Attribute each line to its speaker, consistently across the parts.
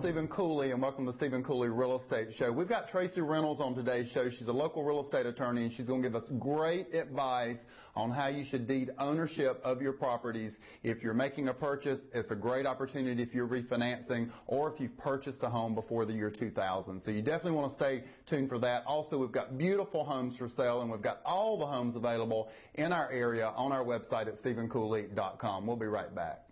Speaker 1: Stephen Cooley, and welcome to the Stephen Cooley Real Estate Show. We've got Tracey Reynolds on today's show. She's a local real estate attorney, and she's going to give us great advice on how you should deed ownership of your properties. If you're making a purchase, it's a great opportunity if you're refinancing or if you've purchased a home before the year 2000. So you definitely want to stay tuned for that. Also, we've got beautiful homes for sale, and we've got all the homes available in our area on our website at stephencooley.com. We'll be right back.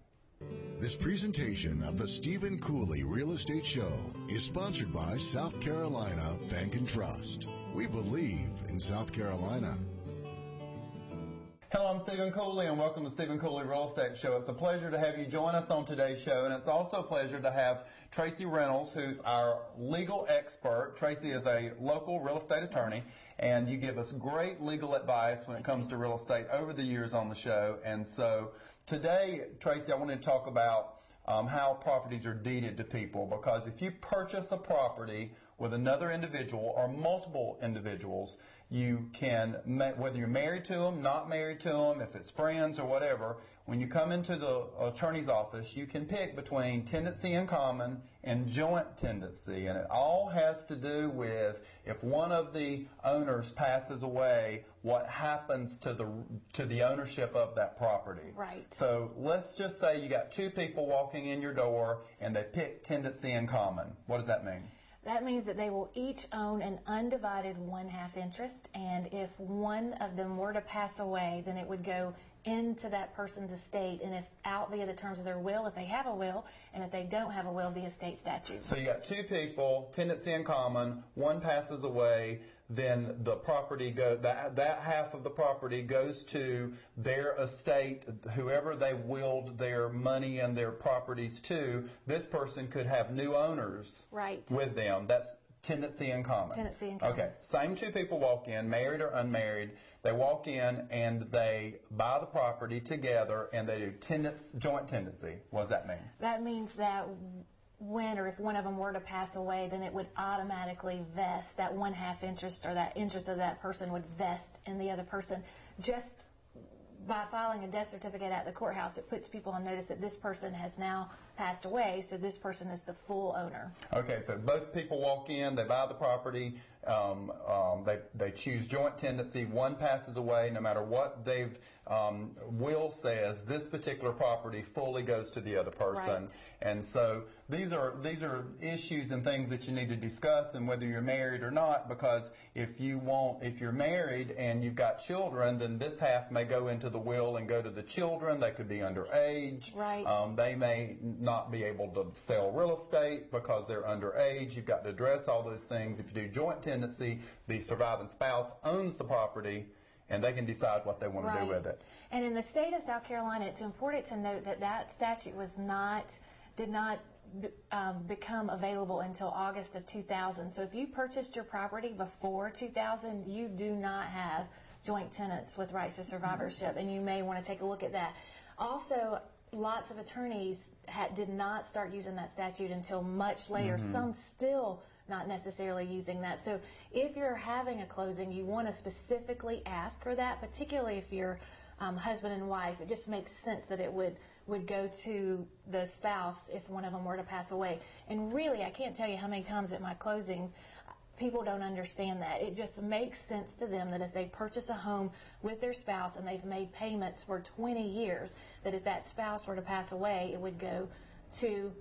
Speaker 2: This presentation of the Stephen Cooley Real Estate Show is sponsored by South Carolina Bank and Trust. We believe in South Carolina.
Speaker 1: Hello, I'm Stephen Cooley, and welcome to the Stephen Cooley Real Estate Show. It's a pleasure to have you join us on today's show, and it's also a pleasure to have Tracey Reynolds, who's our legal expert. Tracey is a local real estate attorney, and you give us great legal advice when it comes to real estate over the years on the show. And so today, Tracey, I wanted to talk about how properties are deeded to people, because if you purchase a property with another individual or multiple individuals, you can, whether you're married to them, not married to them, if it's friends or whatever, when you come into the attorney's office, you can pick between tenancy in common and joint tenancy. And it all has to do with if one of the owners passes away, what happens to the ownership of that property.
Speaker 3: Right.
Speaker 1: So let's just say you got two people walking in your door and they pick tenancy in common. What does that mean?
Speaker 3: That means that they will each own an undivided 1/2 interest, and if one of them were to pass away, then it would go into that person's estate, and if out via the terms of their will, if they have a will, and if they don't have a will, the estate statute.
Speaker 1: So you got two people, tenancy in common, one passes away, then the property that half of the property goes to their estate, whoever they willed their money and their properties to. This person could have new owners
Speaker 3: Right.
Speaker 1: with them. That's tenancy in common.
Speaker 3: Tenancy in common.
Speaker 1: Okay. Same two people walk in, married or unmarried. They walk in and they buy the property together and they do joint tenancy. What does that mean?
Speaker 3: That means that when or if one of them were to pass away, then it would automatically vest, that 1/2 interest or that interest of that person would vest in the other person. Just by filing a death certificate at the courthouse, it puts people on notice that this person has now passed away, so this person is the full owner.
Speaker 1: Okay, so both people walk in, they buy the property, they choose joint tenancy, one passes away, no matter what they've will says, this particular property fully goes to the other person.
Speaker 3: Right.
Speaker 1: And so these are issues and things that you need to discuss, and whether you're married or not, because if you're married and you've got children, then this half may go into the will and go to the children. They could be underage.
Speaker 3: Right.
Speaker 1: They may not be able to sell real estate because they're underage. You've got to address all those things. If you do joint tenancy, the surviving spouse owns the property, and they can decide what they want to do with it.
Speaker 3: And in the state of South Carolina, it's important to note that that statute did not become available until August of 2000. So if you purchased your property before 2000, you do not have joint tenants with rights to survivorship, and you may want to take a look at that. Also, lots of attorneys did not start using that statute until much later.
Speaker 1: Mm-hmm.
Speaker 3: Some still not necessarily using that. So if you're having a closing, you want to specifically ask for that, particularly if you're husband and wife. It just makes sense that it would go to the spouse if one of them were to pass away. And really, I can't tell you how many times at my closings, people don't understand that. It just makes sense to them that if they purchase a home with their spouse and they've made payments for 20 years, that if that spouse were to pass away, it would go to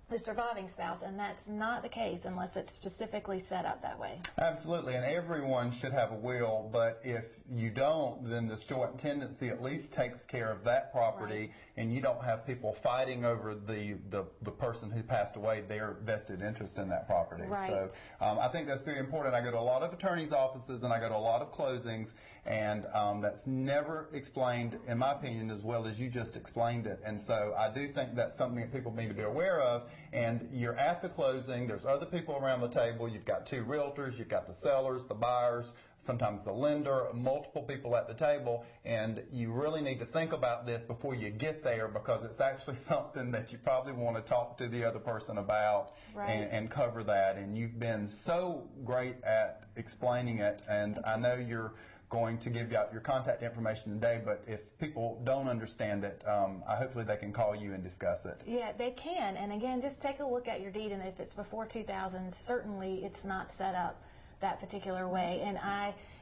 Speaker 3: the surviving spouse, and that's not the case unless it's specifically set up that way.
Speaker 1: Absolutely, and everyone should have a will, but if you don't, then this joint tenancy at least takes care of that property,
Speaker 3: Right.
Speaker 1: and you don't have people fighting over the person who passed away, their vested interest in that property.
Speaker 3: Right.
Speaker 1: So I think that's very important. I go to a lot of attorneys' offices and I go to a lot of closings, and that's never explained, in my opinion, as well as you just explained it. And so I do think that's something that people need to be aware of. And you're at the closing, there's other people around the table, you've got two realtors, you've got the sellers, the buyers, sometimes the lender, multiple people at the table, and you really need to think about this before you get there, because it's actually something that you probably want to talk to the other person about.
Speaker 3: Right.
Speaker 1: and cover that. And you've been so great at explaining it, and I know you're going to give out your contact information today, but if people don't understand it, hopefully they can call you and discuss it.
Speaker 3: Yeah, they can. And again, just take a look at your deed, and if it's before 2000, certainly it's not set up that particular way. And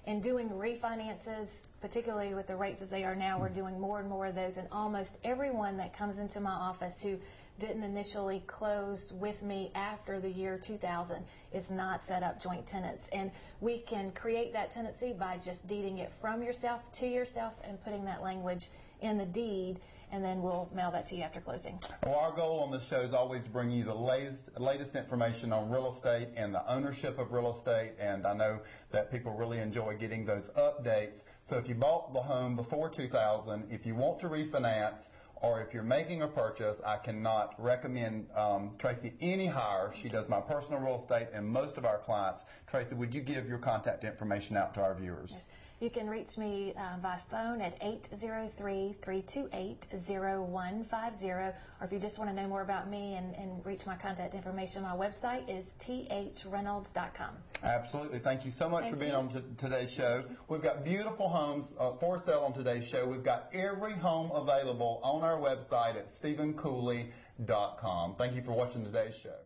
Speaker 3: in doing refinances, particularly with the rates as they are now, we're doing more and more of those, and almost everyone that comes into my office who didn't initially close with me after the year 2000 is not set up joint tenants. And we can create that tenancy by just deeding it from yourself to yourself and putting that language in the deed, and then we'll mail that to you after closing.
Speaker 1: Well, our goal on this show is always to bring you the latest information on real estate and the ownership of real estate, and I know that people really enjoy getting those updates. So if you bought the home before 2000, if you want to refinance, or if you're making a purchase, I cannot recommend Tracey any higher. She does my personal real estate and most of our clients. Tracey, would you give your contact information out to our viewers?
Speaker 3: Yes. You can reach me by phone at 803-328-0150, or if you just want to know more about me and reach my contact information, my website is threynolds.com.
Speaker 1: Absolutely. Thank you so much for being on today's show. We've got beautiful homes for sale on today's show. We've got every home available on our website at stephencooley.com. Thank you for watching today's show.